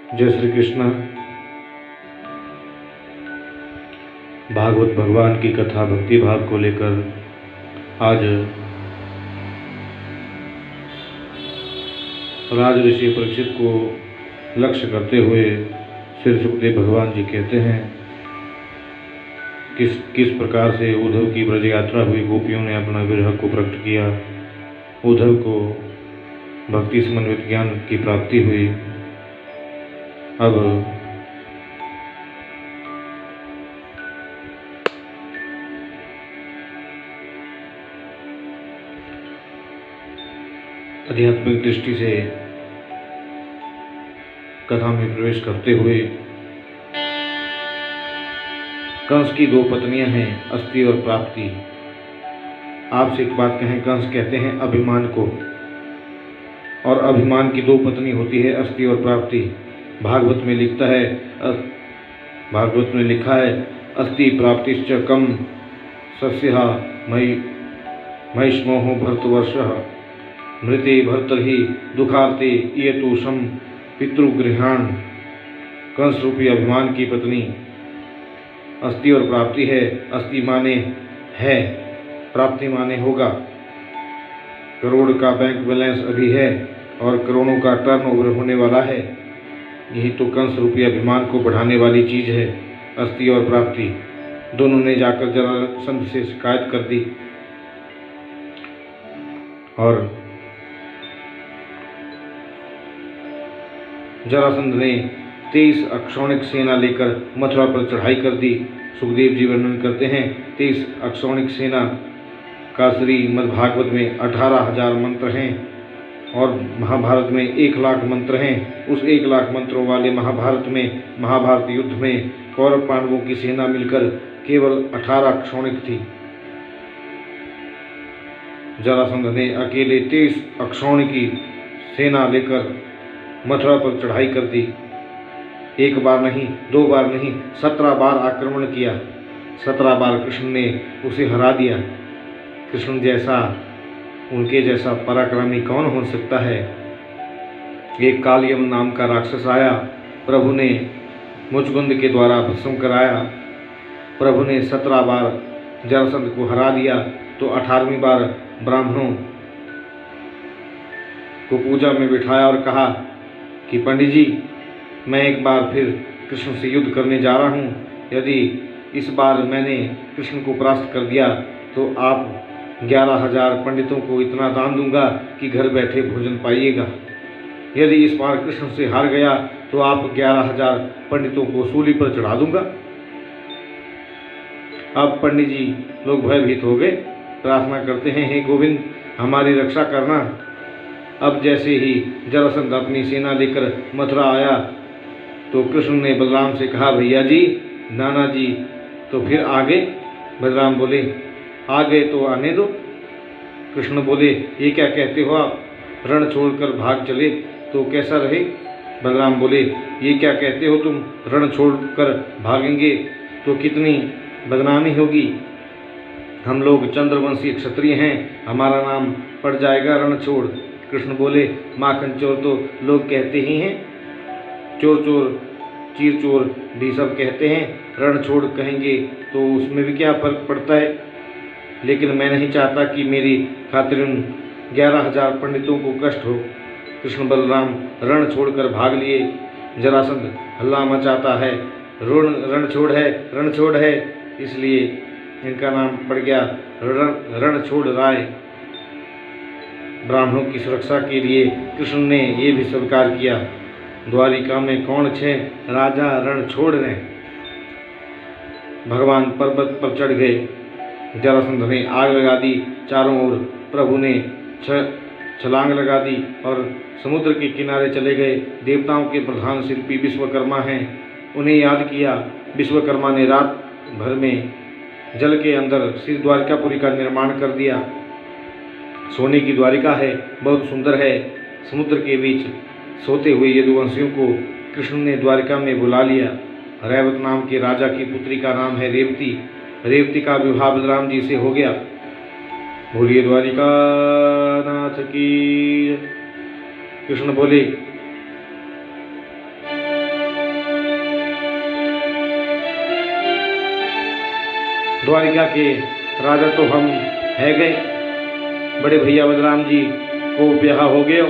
जय श्री कृष्ण। भागवत भगवान की कथा भक्ति भाव को लेकर आज राज ऋषि परीक्षित को लक्ष्य करते हुए श्री सुखदेव भगवान जी कहते हैं किस प्रकार से उद्धव की ब्रज यात्रा हुई, गोपियों ने अपना विरह को प्रकट किया, उद्धव को भक्ति समन्वित ज्ञान की प्राप्ति हुई। अब आध्यात्मिक दृष्टि से कथा में प्रवेश करते हुए कंस की दो पत्नियां हैं, अस्ति और प्राप्ति। आपसे एक बात कहें, कंस कहते हैं अभिमान को, और अभिमान की दो पत्नी होती है, अस्ति और प्राप्ति। भागवत में लिखा है अस्ति प्राप्तिश्च कम सस्यः महिष्मोहो भरतवर्षः मृते भर्तर्हि दुखार्ते इयतोषम पितृगृहाण। कंस रूपी अभिमान की पत्नी अस्ति और प्राप्ति है। अस्ति माने है, प्राप्ति माने होगा। करोड़ का बैंक बैलेंस अभी है और करोड़ों का टर्नओवर होने वाला है। यही तो कंस रूपी अभिमान को बढ़ाने वाली चीज है, अस्ति और प्राप्ति। दोनों ने जाकर जरासंध से शिकायत कर दी और जरासंध ने 23 अक्षौणिक सेना लेकर मथुरा पर चढ़ाई कर दी। सुखदेव जी वर्णन करते हैं 23 अक्षौणिक सेना का श्रीमद् भागवत में 18,000 मंत्र हैं और महाभारत में 1,00,000 मंत्र हैं। उस 1,00,000 मंत्रों वाले महाभारत में, महाभारत युद्ध में कौरव पांडवों की सेना मिलकर केवल 18 अक्षौणिक थी। जरासंध ने अकेले 23 अक्षौणिकी सेना लेकर मथुरा पर चढ़ाई कर दी। एक बार नहीं, दो बार नहीं, 17 बार आक्रमण किया। 17 बार कृष्ण ने उसे हरा दिया। कृष्ण जैसा, उनके जैसा पराक्रमी कौन हो सकता है। एक कालियम नाम का राक्षस आया, प्रभु ने मुचकुंद के द्वारा भस्म कराया। प्रभु ने 17 बार जरासंध को हरा दिया तो 18वीं बार ब्राह्मणों को पूजा में बिठाया और कहा कि पंडित जी, मैं एक बार फिर कृष्ण से युद्ध करने जा रहा हूँ। यदि इस बार मैंने कृष्ण को परास्त कर दिया तो आप 11,000 पंडितों को इतना दान दूंगा कि घर बैठे भोजन पाइएगा। यदि इस बार कृष्ण से हार गया तो आप 11,000 पंडितों को सूली पर चढ़ा दूंगा। अब पंडित जी लोग भयभीत हो गए, प्रार्थना करते हैं, हे गोविंद हमारी रक्षा करना। अब जैसे ही जरासंध अपनी सेना लेकर मथुरा आया तो कृष्ण ने बलराम से कहा, भैया जी, नाना जी, तो फिर आगे? बलराम बोले, आगे तो आने दो। कृष्ण बोले, ये क्या कहते हो आप, रण छोड़कर भाग चले तो कैसा रहे? बलराम बोले, ये क्या कहते हो तुम, रण छोड़कर भागेंगे तो कितनी बदनामी होगी। हम लोग चंद्रवंशी क्षत्रिय हैं, हमारा नाम पड़ जाएगा रणछोड़। कृष्ण बोले, माखन चोर तो लोग कहते ही हैं, चोर चोर चीर चोर भी सब कहते हैं, रणछोड़ कहेंगे तो उसमें भी क्या फर्क पड़ता है। लेकिन मैं नहीं चाहता कि मेरी खातिर उन 11,000 पंडितों को कष्ट हो। कृष्ण बलराम रण छोड़कर भाग लिए। जरासंध हल्ला मचाता है, रणछोड़ है, इसलिए इनका नाम पड़ गया रणछोड़ राय। ब्राह्मणों की सुरक्षा के लिए कृष्ण ने ये भी स्वीकार किया, द्वारिका में कौन छे राजा रणछोड़ ने। भगवान पर्वत पर चढ़ गए। जरासंध ने आग लगा दी चारों ओर। प्रभु ने छलांग लगा दी और समुद्र के किनारे चले गए। देवताओं के प्रधान शिल्पी विश्वकर्मा हैं, उन्हें याद किया। विश्वकर्मा ने रात भर में जल के अंदर श्री द्वारिकापुरी का निर्माण कर दिया। सोने की द्वारिका है, बहुत सुंदर है। समुद्र के बीच सोते हुए यदुवंशियों को कृष्ण ने द्वारिका में बुला लिया। रैवत नाम के राजा की पुत्री का नाम है रेवती। रेवती का विवाह बलराम जी से हो गया। बोलिए द्वारिका नाथ की। कृष्ण बोले, द्वारिका के राजा तो हम है गए, बड़े भैया बलराम जी को ब्याह हो गया,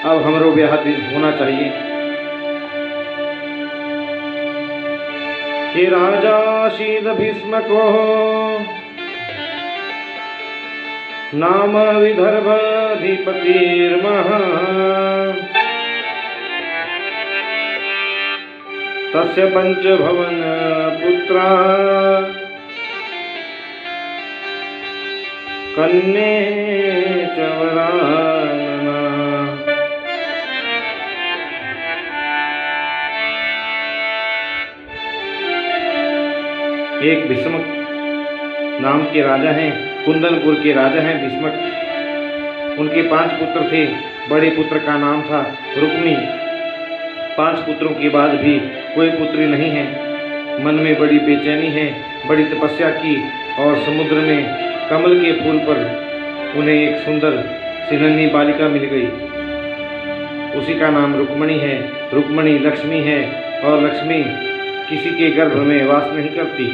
अब हमरो ब्याह होना चाहिए। कि राजा शील भीष्म को नाम विदर्भाधिपतिर्महा, तस्य पंचभवन पुत्रा कन्ये च वरानना। एक भीष्मक नाम के राजा हैं, कुंदनपुर के राजा हैं भीष्मक। उनके 5 पुत्र थे। बड़े पुत्र का नाम था रुक्मी। 5 पुत्रों के बाद भी कोई पुत्री नहीं है। मन में बड़ी बेचैनी है। बड़ी तपस्या की और समुद्र में कमल के फूल पर उन्हें एक सुंदर सिनन्नी बालिका मिल गई। उसी का नाम रुक्मणी है। रुक्मणी लक्ष्मी है और लक्ष्मी किसी के गर्भ में वास नहीं करती।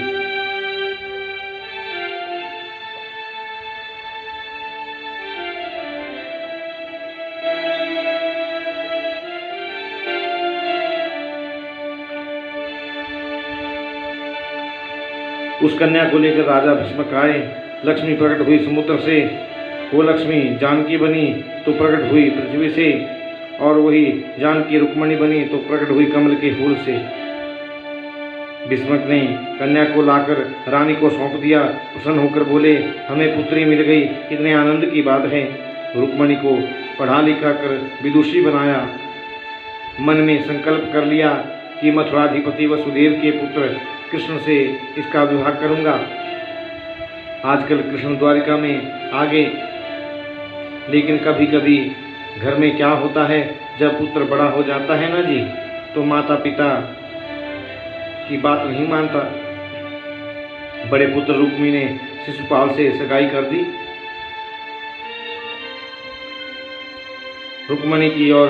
उस कन्या को लेकर राजा भीष्मक आए। लक्ष्मी प्रकट हुई समुद्र से। वो लक्ष्मी जानकी बनी तो प्रकट हुई पृथ्वी से, और वही जानकी रुक्मणी बनी तो प्रकट हुई कमल के फूल से। भीष्मक ने कन्या को लाकर रानी को सौंप दिया। प्रसन्न होकर बोले, हमें पुत्री मिल गई, कितने आनंद की बात है। रुक्मणी को पढ़ा लिखा कर विदुषी बनाया। मन में संकल्प कर लिया कि मथुराधिपति वसुदेव के पुत्र कृष्ण से इसका विवाह करूंगा। आजकल कृष्ण द्वारिका में आ गए, लेकिन कभी कभी घर में क्या होता है, जब पुत्र बड़ा हो जाता है ना जी, तो माता पिता की बात नहीं मानता। बड़े पुत्र रुक्मी ने शिशुपाल से सगाई कर दी। रुक्मणी की और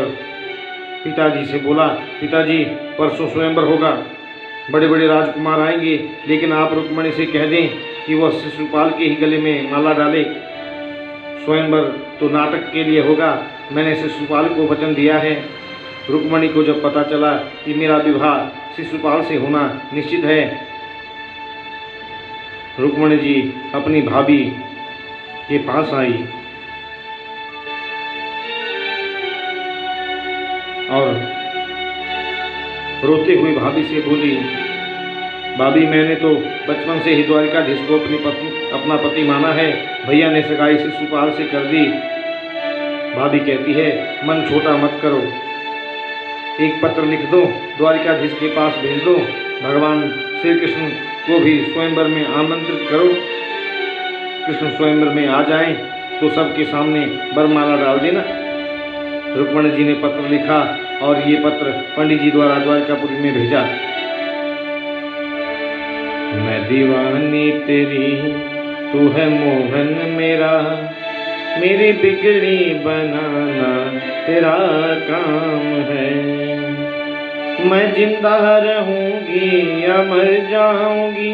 पिताजी से बोला, पिताजी परसों स्वयंवर होगा, बड़े बड़े राजकुमार आएंगे, लेकिन आप रुक्मणी से कह दें कि वह शिशुपाल के ही गले में माला डाले। स्वयंवर तो नाटक के लिए होगा, मैंने शिशुपाल को वचन दिया है। रुक्मणी को जब पता चला कि मेरा विवाह शिशुपाल से होना निश्चित है, रुक्मणी जी अपनी भाभी के पास आई और रोते हुए भाभी से बोली, भाभी मैंने तो बचपन से ही द्वारिकाधीश को अपना पति माना है, भैया ने सगाई शिशुपाल से कर दी। भाभी कहती है, मन छोटा मत करो, एक पत्र लिख दो, द्वारिकाधीश के पास भेज दो, भगवान श्री कृष्ण को भी स्वयंवर में आमंत्रित करो। कृष्ण स्वयंवर में आ जाएं तो सबके सामने वरमाला डाल देना। रुक्मणी जी ने पत्र लिखा और ये पत्र पंडित जी द्वारा द्वारिकापुरी में भेजा। मैं दीवानी तेरी, तू है मोहन मेरा, मेरी बिगड़ी बनाना तेरा काम है। मैं जिंदा रहूंगी या मर जाऊंगी,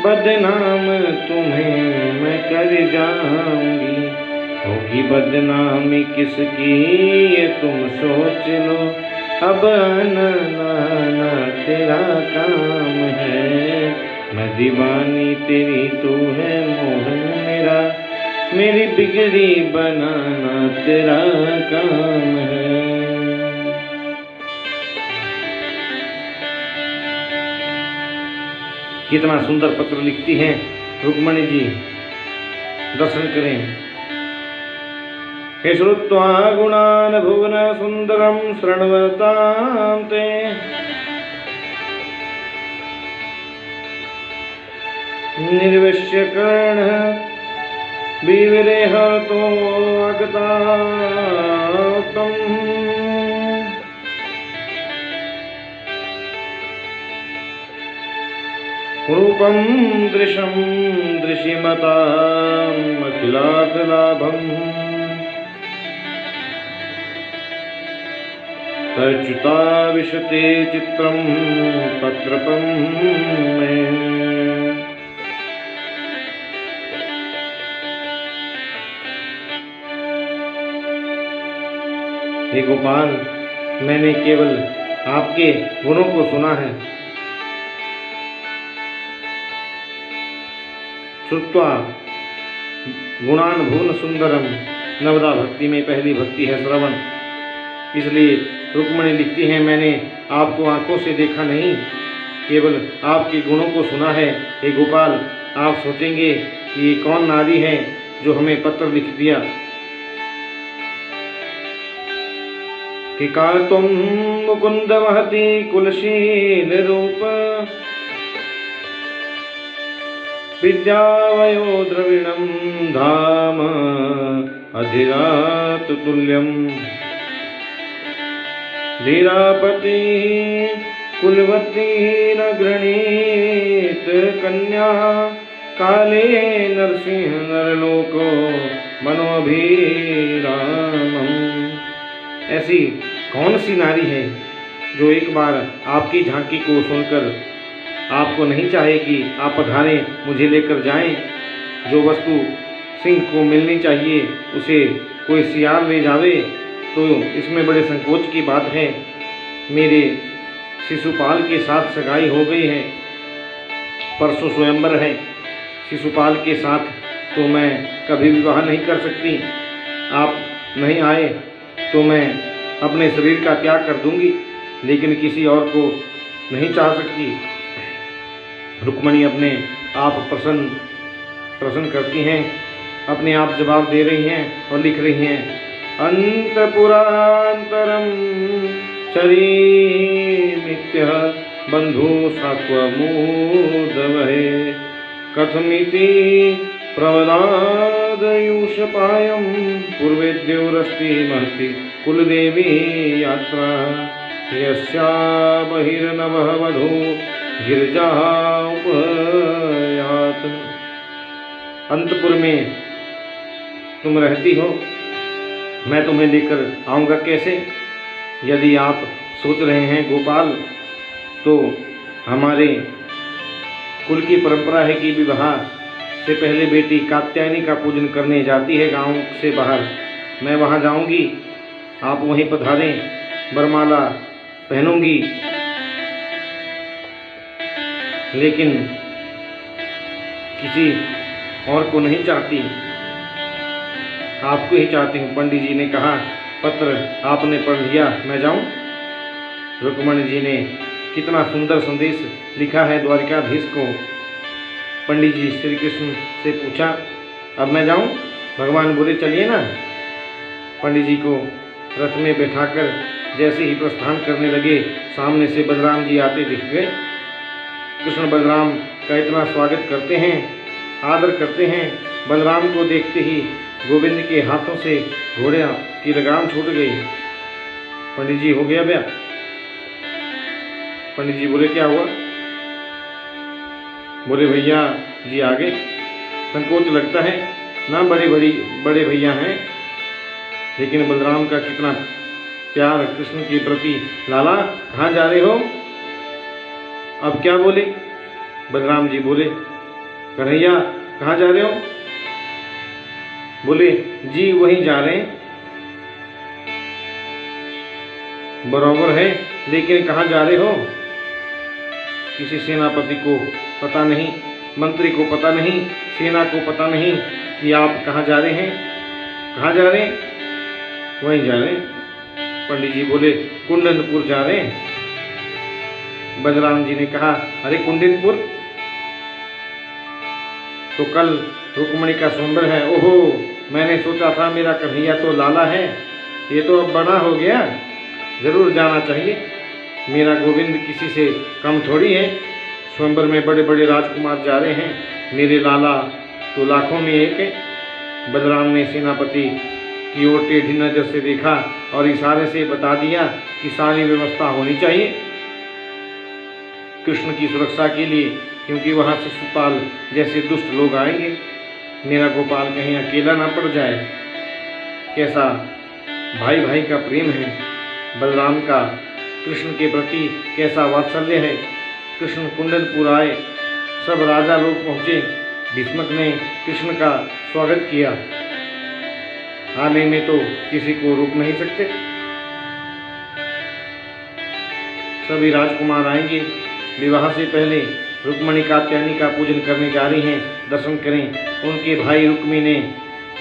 बदनाम तुम्हें मैं कर जाऊंगी। होगी बदनामी किसकी ये तुम सोच लो, अब आना ना तेरा काम है। मैं दीवानी तेरी, तू है मोहन मेरा, मेरी बिगड़ी बनाना तेरा काम है। कितना सुंदर पत्र लिखती हैं रुक्मणी जी, दर्शन करें। हे श्रुत्वा गुणान् भुवन सुंदरम शृण्वतां ते, निर्विश्य कर्ण विविरेह तो अगतातम। रूपम दृशम दृशिमताम् अखिलाखलाभम्, तच्युता विशते चित्रम पत्रपम में। हे गोपाल, मैंने केवल आपके गुणों को सुना है। श्रुत्वा गुणान भुवन सुंदरम, नवदा भक्ति में पहली भक्ति है श्रवण। इसलिए रुक्मिणी लिखती हैं, मैंने आपको आंखों से देखा नहीं, केवल आपके गुणों को सुना है। हे गोपाल, आप सोचेंगे कि ये कौन नारी है जो हमें पत्र लिख दिया कि काल तुम मुकुंद महती कुलशील रूप, विद्यावयो द्रविणम धाम अधिरात तुल्यम, धीरापति कुलवती न गृणीत कन्या, काले नरसिंह नरलोको मनोभिरामम। ऐसी कौन सी नारी है जो एक बार आपकी झांकी को सुनकर आपको नहीं चाहे कि आप पधारें, मुझे लेकर जाएं। जो वस्तु सिंह को मिलनी चाहिए उसे कोई सियार ले जावे तो इसमें बड़े संकोच की बात है। मेरे शिशुपाल के साथ सगाई हो गई है, परसों स्वयंवर है। शिशुपाल के साथ तो मैं कभी विवाह नहीं कर सकती। आप नहीं आए तो मैं अपने शरीर का त्याग कर दूंगी, लेकिन किसी और को नहीं चाह सकती। रुक्मिणी अपने आप प्रसन्न करती हैं, अपने आप जवाब दे रही हैं और लिख रही हैं, अंतपुरांतरम चरीमित्य बंधु सात्वमूदवहे, कथमिति प्रवलादयूषपायं पूर्वेद्योरस्ति महति कुलदेवी यात्रा, यस्या बहिर्नवः वधू गिरिजा उपयात। अंतपुर में तुम रहती हो, मैं तुम्हें लेकर आऊँगा कैसे? यदि आप सोच रहे हैं गोपाल, तो हमारे कुल की परंपरा है कि विवाह से पहले बेटी कात्यायनी का पूजन करने जाती है गांव से बाहर। मैं वहां जाऊंगी, आप वहीं पधारें, वरमाला पहनूंगी, लेकिन किसी और को नहीं चाहती, आपको ही चाहती हूँ। पंडित जी ने कहा, पत्र आपने पढ़ लिया, मैं जाऊं? रुक्मिणी जी ने कितना सुंदर संदेश लिखा है द्वारिकाधीश को। पंडित जी श्री कृष्ण से पूछा, अब मैं जाऊं? भगवान बोले, चलिए ना। पंडित जी को रथ में बैठाकर जैसे ही प्रस्थान करने लगे, सामने से बलराम जी आते दिख गए। कृष्ण बलराम का इतना स्वागत करते हैं, आदर करते हैं। बलराम को देखते ही गोविंद के हाथों से घोड़े की लगाम छूट गई। पंडित जी, हो गया ब्याह? पंडित जी बोले, क्या हुआ? बोले, भैया जी आ गए। संकोच लगता है ना, बड़े भैया हैं, लेकिन बलराम का कितना प्यार कृष्ण के प्रति। लाला, कहाँ जा रहे हो? अब क्या बोले? बलराम जी बोले, कन्हैया कहाँ जा रहे हो? बोले, जी वहीं जा रहे हैं। बराबर है, लेकिन कहाँ जा रहे हो? किसी सेनापति को पता नहीं, मंत्री को पता नहीं, सेना को पता नहीं कि आप कहाँ जा रहे हैं। कहाँ जा रहे हैं? वहीं जा रहे हैं। पंडित जी बोले, कुंडनपुर जा रहे हैं। बलराम जी ने कहा, अरे कुंडनपुर तो कल रुक्मिणी का स्वयंवर है। ओहो, मैंने सोचा था मेरा कन्हैया तो लाला है, ये तो अब बड़ा हो गया, जरूर जाना चाहिए। मेरा गोविंद किसी से कम थोड़ी है। स्वयंवर में बड़े बड़े राजकुमार जा रहे हैं, मेरे लाला तो लाखों में एक है। बलराम ने सेनापति की ओर टेढ़ी नजर से देखा और इशारे से बता दिया कि सारी व्यवस्था होनी चाहिए कृष्ण की सुरक्षा के लिए, क्योंकि वहाँ से शिशुपाल जैसे दुष्ट लोग आएंगे। मेरा गोपाल कहीं अकेला ना पड़ जाए। कैसा भाई भाई का प्रेम है बलराम का, कृष्ण के प्रति कैसा वात्सल्य है। कृष्ण कुंडनपुर आए, सब राजा लोग पहुँचे। भीष्मक ने कृष्ण का स्वागत किया। आने में तो किसी को रोक नहीं सकते। सभी राजकुमार आएंगे। विवाह से पहले रुक्मणी कात्यायनी का पूजन करने जा रही हैं, दर्शन करें। उनके भाई रुक्मी ने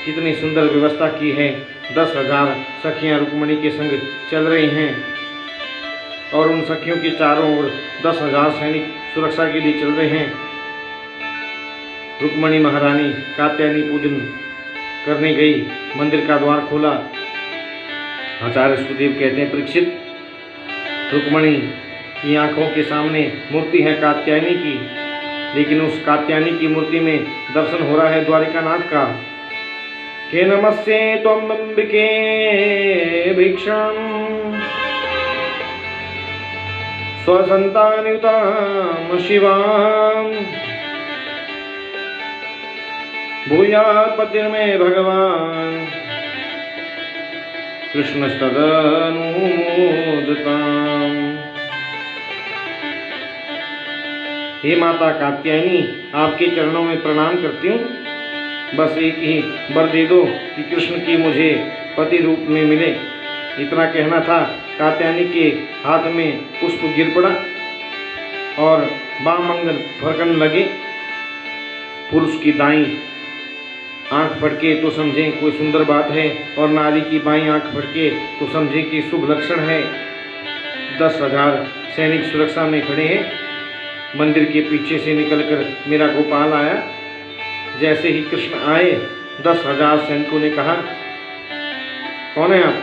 कितनी सुंदर व्यवस्था की है। 10,000 सखियां रुक्मणी के संग चल रही हैं और उन सखियों के चारों ओर 10,000 सैनिक सुरक्षा के लिए चल रहे हैं। रुक्मणी महारानी कात्यायनी पूजन करने गई, मंदिर का द्वार खोला। आचार्य सुखदेव कहते हैं, परीक्षित, रुक्मणी की आंखों के सामने मूर्ति है कात्यायनी की, लेकिन उस कात्यायनी की मूर्ति में दर्शन हो रहा है द्वारिकानाथ का। के नमस्ते त्वं अंबिके भिक्षाम् स्वसंतानयुतां शिवाम् भूयात् पतिर्मे भगवान् कृष्णस्तदनुमोदताम्। हे माता कात्यायनी, आपके चरणों में प्रणाम करती हूँ। बस एक ही वर दे दो कि कृष्ण की मुझे पति रूप में मिले। इतना कहना था, कात्यायनी के हाथ में पुष्प गिर पड़ा और बामंगल फरकने लगे। पुरुष की दाईं आंख फड़के तो समझें कोई सुंदर बात है, और नारी की बाईं आंख फड़के तो समझें कि शुभ लक्षण है। 10,000 सैनिक सुरक्षा में खड़े हैं। मंदिर के पीछे से निकलकर मेरा गोपाल आया। जैसे ही कृष्ण आए, 10,000 सैनिकों ने कहा, कौन है आप?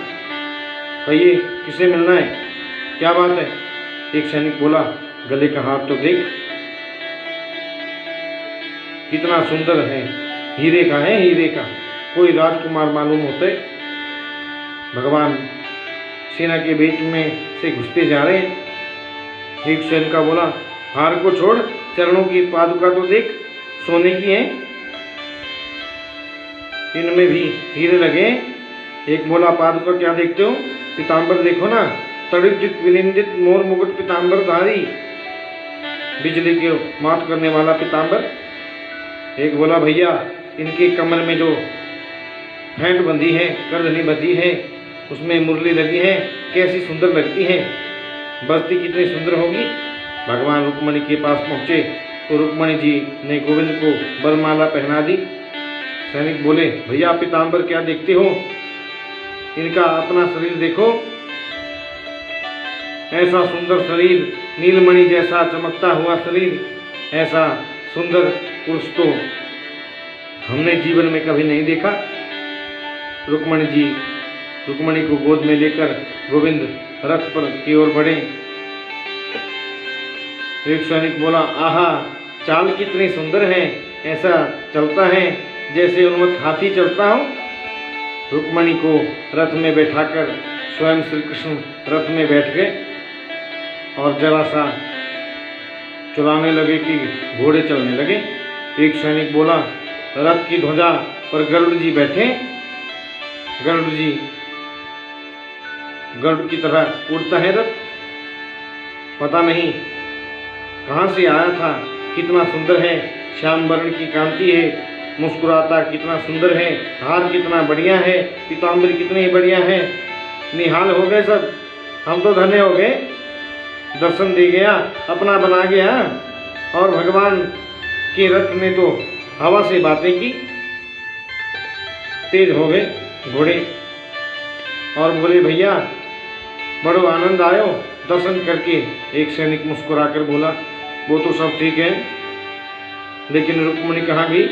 कहिए, किसे मिलना है? क्या बात है? एक सैनिक बोला, गले का हाथ तो देख, कितना सुंदर है, हीरे का है, हीरे का। कोई राजकुमार मालूम होते। भगवान सेना के बीच में से घुसते जा रहे हैं। एक सैनिक का बोला, हार को छोड़, चरणों की पादुका तो देख, सोने की है, इनमें भी हीरे लगे। एक बोला, पादुका क्या देखते हो? पीतांबर देखो ना, तड़ित विनिंदित मोर मुकुट पीतांबर धारी, बिजली के मात करने वाला पीतांबर। एक बोला, भैया, इनके कमर में जो फेंट बंधी है, करधनी बंधी है, उसमें मुरली लगी है, कैसी सुंदर लगती है, बस्ती कितनी सुंदर होगी। भगवान रुक्मणी के पास पहुँचे तो रुक्मणी जी ने गोविंद को बरमाला पहना दी। सैनिक बोले, भैया, पीतांबर क्या देखते हो? इनका अपना शरीर देखो, ऐसा सुंदर शरीर, नीलमणि जैसा चमकता हुआ शरीर, ऐसा सुंदर पुरुष तो हमने जीवन में कभी नहीं देखा। रुक्मणी को गोद में लेकर गोविंद रथ पर की ओर बढ़े। एक सैनिक बोला, आहा, चाल कितनी सुंदर है, ऐसा चलता है जैसे उन्मत्त हाथी चलता हो। रुक्मणी को रथ में बैठाकर स्वयं श्री कृष्ण रथ में बैठ गए और जरा सा चलाने लगे कि घोड़े चलने लगे। एक सैनिक बोला, रथ की ध्वजा पर गरुड़ जी बैठे। गरुड़ की तरह उड़ता है रथ। पता नहीं कहाँ से आया था, कितना सुंदर है, श्याम वर्ण की कांति है, मुस्कुराता कितना सुंदर है, हार कितना बढ़िया है, पीतांबर कितनी बढ़िया है। निहाल हो गए सब, हम तो धन्य हो गए, दर्शन दे गया, अपना बना गया। और भगवान के रथ ने तो हवा से बातें की। तेज हो गए घोड़े और बोले, भैया, बड़ो आनंद आयो दर्शन करके। एक सैनिक मुस्कुराकर बोला, वो तो सब ठीक है, लेकिन रुक्मणी कहाँ गई?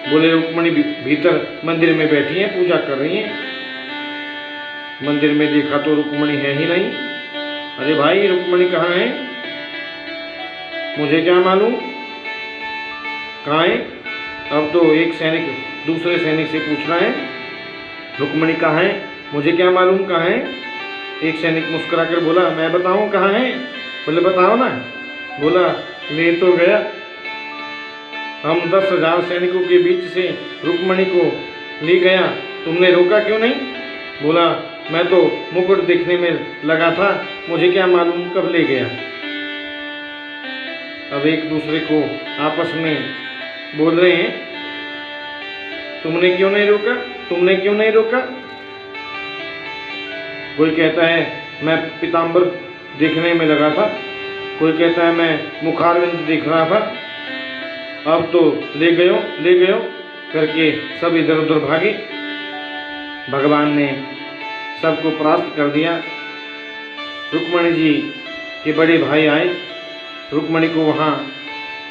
बोले, रुक्मणी भीतर मंदिर में बैठी है, पूजा कर रही है। मंदिर में देखा तो रुक्मणी है ही नहीं। अरे भाई, रुक्मणी कहाँ है? मुझे क्या मालूम कहाँ है? अब तो एक सैनिक दूसरे सैनिक से पूछ रहा है, रुक्मणी कहाँ है? मुझे क्या मालूम कहाँ है? एक सैनिक मुस्कुराकर बोला, मैं बताऊं कहाँ है? बोले, बताओ ना। बोला, ले तो गया, हम 10,000 सैनिकों के बीच से रुक्मणी को ले गया, तुमने रोका क्यों नहीं? बोला, मैं तो मुकुट देखने में लगा था, मुझे क्या मालूम कब ले गया। अब एक दूसरे को आपस में बोल रहे हैं, तुमने क्यों नहीं रोका, तुमने क्यों नहीं रोका। कोई कहता है, मैं पीतांबर देखने में लगा था, कोई कहता है मैं मुखारविंद देख रहा था। अब तो ले गयो करके सब इधर उधर भागे। भगवान ने सबको परास्त कर दिया। रुक्मणी जी के बड़े भाई आए, रुक्मणी को वहाँ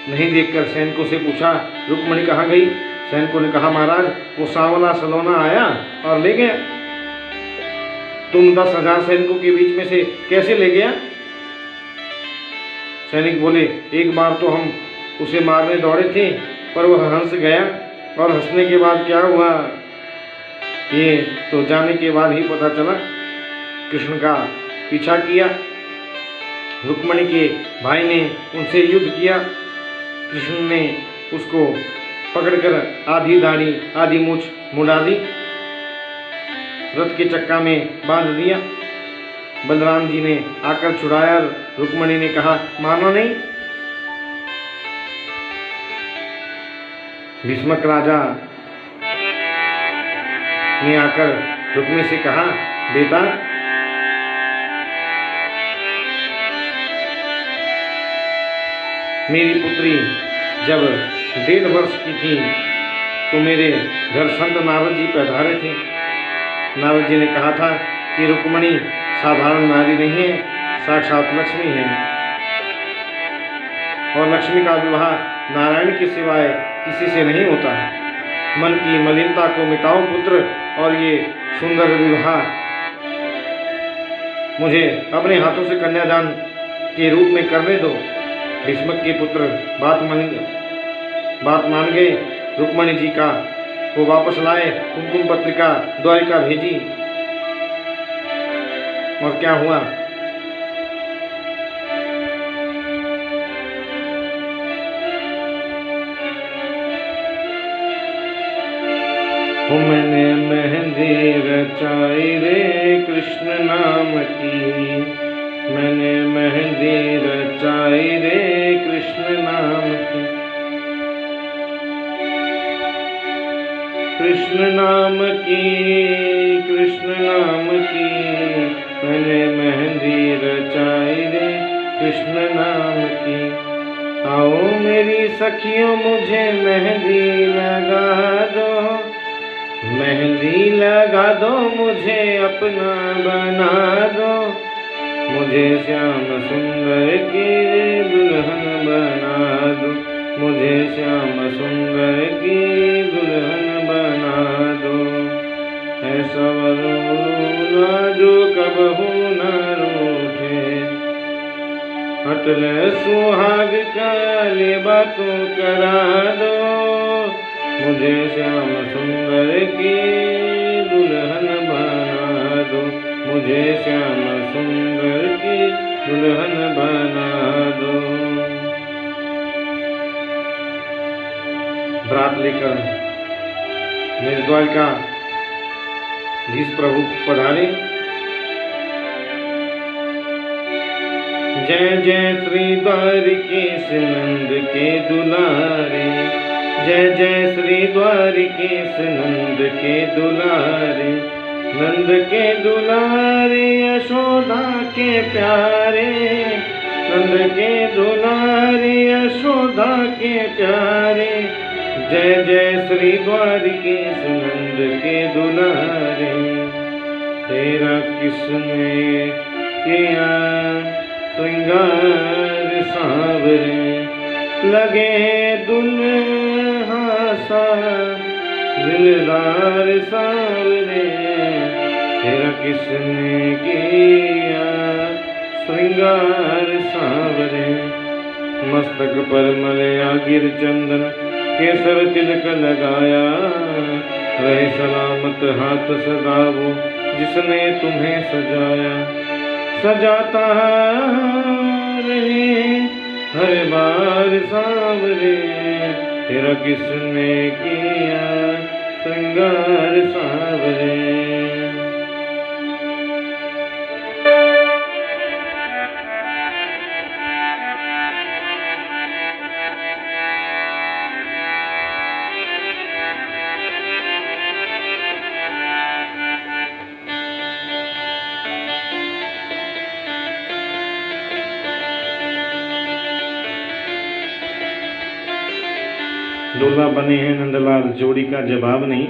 नहीं देखकर सैनिकों से पूछा, रुक्मणी कहाँ गई? सैनिकों ने कहा, महाराज वो सांवला सलोना आया और ले गया। तुम 10,000 सैनिकों के बीच में से कैसे ले गया? सैनिक बोले, एक बार तो हम उसे मारने दौड़े थे, पर वह हंस गया, और हंसने के बाद क्या हुआ ये तो जाने के बाद ही पता चला। कृष्ण का पीछा किया, रुक्मणी के भाई ने उनसे युद्ध किया। कृष्ण ने उसको पकड़कर आधी दाढ़ी आधी मूछ मुड़ा दी, रथ के चक्का में बांध दिया। बलराम जी ने आकर छुड़ाया। रुक्मणी ने कहा, मानो नहीं। भीष्मक राजा ने आकर रुक्मिणी से कहा, बेटा मेरी पुत्री जब 1.5 वर्ष की थी तो मेरे घर संत नारद जी पधारे थे। नारद जी ने कहा था कि रुक्मणी साधारण नारी नहीं है, साक्षात लक्ष्मी है, और लक्ष्मी का विवाह नारायण के सिवाय किसी से नहीं होता। मन की मलिनता को मिटाओ पुत्र, और ये सुंदर विवाह मुझे अपने हाथों से कन्यादान के रूप में करने दो। भीष्मक के पुत्र बात मान गए। रुक्मणी जी को वापस लाए, कुमकुम पत्रिका द्वारिका भेजी। और क्या हुआ? मैंने मेहंदी रचाई रे कृष्ण नाम की, मैंने मेहंदी रचाई रे कृष्ण नाम की, कृष्ण नाम की, कृष्ण नाम की, मैंने मेहंदी रचाई रे कृष्ण नाम की। आओ मेरी सखियों मुझे मेहंदी लगा दो, मेहंदी लगा दो, मुझे अपना बना दो, मुझे श्याम सुंदर की दुल्हन बना दो, मुझे श्याम सुंदर की दुल्हन बना दो। ऐसा वरुणा जो कबहू न रूठे, अटल सुहाग काले बातों करा दो, मुझे श्याम सुंदर की दुल्हन बना दो, मुझे श्याम सुंदर की दुल्हन बना दो। बरात लेकर द्वारिका धीश प्रभु पधारे। जय जय श्री द्वारिकेश नंद के दुलारे, जय जय श्री द्वारिकेश नंद के दुलारे, नंद के दुलारे यशोदा के प्यारे, नंद के दुलारे यशोदा के प्यारे, जय जय श्री द्वारिकेश नंद के दुलारे। तेरा किसने किया श्रृंगार सांवरे, लगे दुल्हा सा दिलदार सांवरे, तेरा किसने किया श्रृंगार सांवरे। मस्तक पर मलया गिर चंदन, केसर तिलक लगाया, रहे सलामत हाथ सदा वो जिसने तुम्हें सजाया, सजाता रहे हर बार सांवरे, तेरा किसने किया श्रृंगार सांवरे। दूल्हा बने हैं नंदलाल, जोड़ी का जवाब नहीं।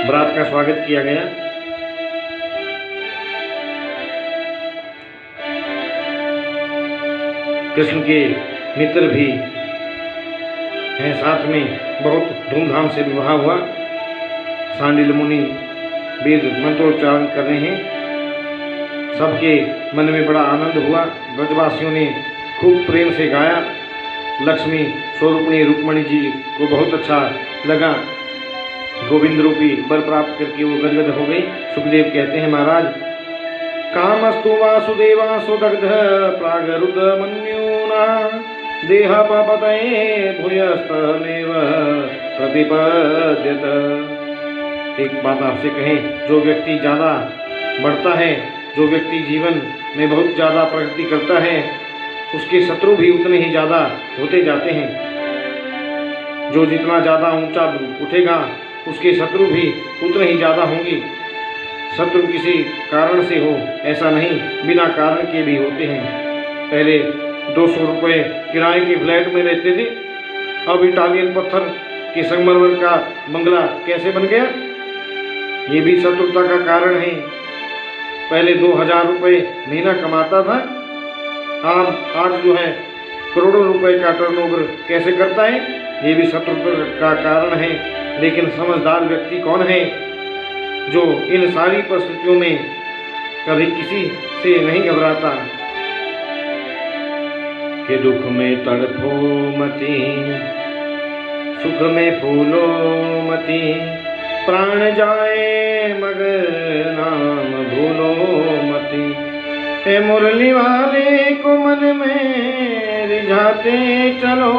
बारात का स्वागत किया गया। कृष्ण के मित्र भी हैं साथ में, बहुत धूमधाम से विवाह हुआ। सांडिल मुनि वेद मंत्रोच्चारण कर रहे हैं। सबके मन में बड़ा आनंद हुआ। ब्रजवासियों ने खूब प्रेम से गाया। लक्ष्मी स्वरूपणी रुक्मणी जी को बहुत अच्छा लगा। गोविंद रूपी वर प्राप्त करके वो गदगद हो गई। सुखदेव कहते हैं, महाराज कामस्तु वासुदेवासु दग्ध प्रागरुद मन्यूना देहा पापतये भूयस्तमेव प्रतिपद्यत। एक बात आपसे कहें, जो व्यक्ति ज़्यादा बढ़ता है, जो व्यक्ति जीवन में बहुत ज़्यादा प्रगति करता है, उसके शत्रु भी उतने ही ज़्यादा होते जाते हैं। जो जितना ज़्यादा ऊंचा उठेगा, उसके शत्रु भी उतने ही ज़्यादा होंगे। शत्रु किसी कारण से हो ऐसा नहीं, बिना कारण के भी होते हैं। पहले 200 रुपये किराए के फ्लैट में रहते थे, अब इटालियन पत्थर के संगमरमर का बंगला कैसे बन गया? ये भी शत्रुता का कारण है। पहले 2000 रुपये महीना कमाता था, आज जो है करोड़ों रुपए का टर्नओवर कैसे करता है? ये भी शत्रुता का कारण है। लेकिन समझदार व्यक्ति कौन है? जो इन सारी परिस्थितियों में कभी किसी से नहीं घबराता। कि दुख में तड़फो मती, सुख में फूलो मती, प्राण जाए मगर नाम भूलो मती। हे मुरली वाले को मन में रिझाते चलो,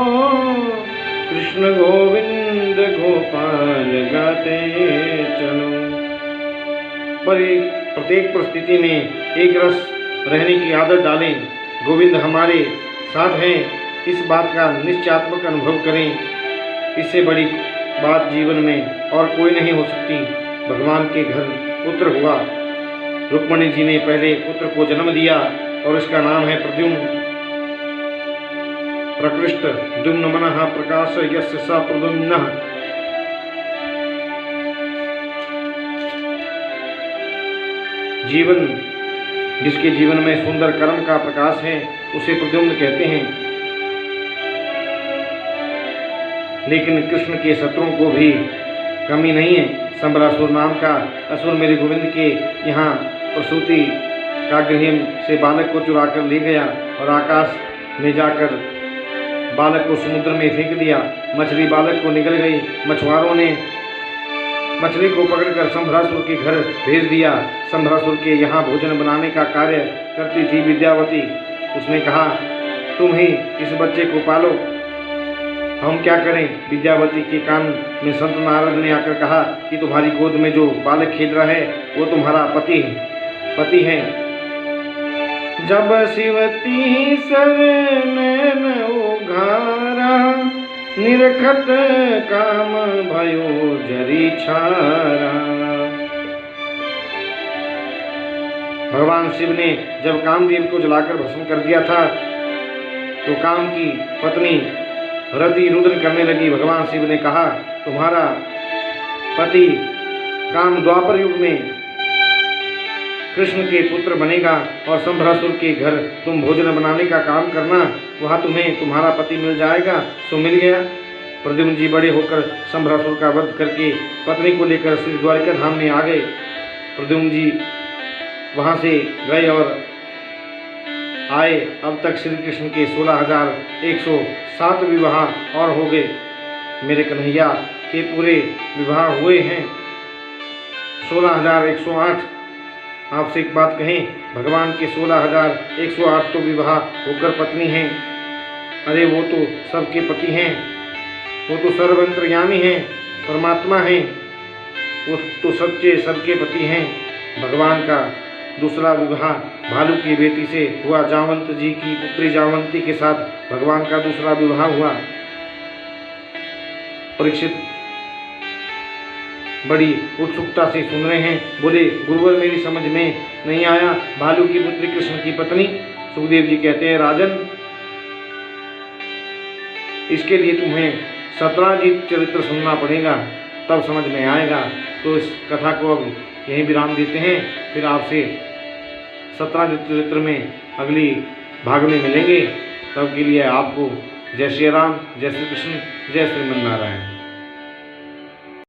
कृष्ण गोविंद गोपाल गाते चलो। पर प्रत्येक परिस्थिति में एक रस रहने की आदत डालें। गोविंद हमारे साथ हैं, इस बात का निश्चयात्मक अनुभव करें। इससे बड़ी बात जीवन में और कोई नहीं हो सकती। भगवान के घर पुत्र हुआ। रुक्मणी जी ने पहले पुत्र को जन्म दिया और इसका नाम है प्रद्युम्न। प्रकृष्ट द्युम्न मनः प्रकाश यस्य स प्रद्युम्नः। जीवन जिसके जीवन में सुंदर कर्म का प्रकाश है, उसे प्रद्युम्न कहते हैं। लेकिन कृष्ण के शत्रुओं को भी कमी नहीं है। संबरासुर नाम का असुर मेरे गोविंद के यहाँ प्रसूति का गृह से बालक को चुरा कर ले गया और आकाश में जाकर बालक को समुद्र में फेंक दिया। मछली बालक को निकल गई। मछुआरों ने मछली को पकड़कर संभरासुर के घर भेज दिया। संभरासुर के यहाँ भोजन बनाने का कार्य करती थी विद्यावती। उसने कहा, तुम ही इस बच्चे को पालो, हम क्या करें? विद्यावती के कान में संत नारद ने आकर कहा कि तुम्हारी गोद में जो बालक खेल रहा है वो तुम्हारा पति है। जब शिवती शरण उघारा, निरखत काम भयो जरी छारा। भगवान शिव ने जब कामदेव को जलाकर भस्म कर दिया था, तो काम की पत्नी रति रुदन करने लगी। भगवान शिव ने कहा, तुम्हारा पति काम द्वापर युग में कृष्ण के पुत्र बनेगा और संभरासुर के घर तुम भोजन बनाने का काम करना, वहाँ तुम्हें तुम्हारा पति मिल जाएगा। सो मिल गया। प्रद्युम्न जी बड़े होकर संभरासुर का वध करके पत्नी को लेकर श्री द्वारिका धाम में आ गए। प्रद्युम्न जी वहाँ से गए और आए। अब तक श्री कृष्ण के 16,107 विवाह और हो गए। मेरे कन्हैया के पूरे विवाह हुए हैं 16,108। आपसे एक बात कहें, भगवान के 16,108 तो विवाह होकर पत्नी हैं। अरे वो तो सबके पति हैं, वो तो सर्वंतर्यामी हैं, परमात्मा हैं, वो तो सच्चे सबके पति हैं। भगवान का दूसरा विवाह भालू की बेटी से हुआ। जावंत जी की पुत्री जावंती के साथ भगवान का दूसरा विवाह हुआ। परीक्षित बड़ी उत्सुकता से सुन रहे हैं। बोले, गुरुवर मेरी समझ में नहीं आया, भालू की पुत्री कृष्ण की पत्नी? सुखदेव जी कहते हैं, राजन इसके लिए तुम्हें 17 जी चरित्र सुनना पड़ेगा, तब समझ में आएगा। तो इस कथा को अब यहीं विराम देते हैं, फिर आपसे 17 चरित्र में अगली भाग में मिलेंगे। तब के लिए आपको जय श्री राम, जय श्री कृष्ण, जय श्रीमन नारायण।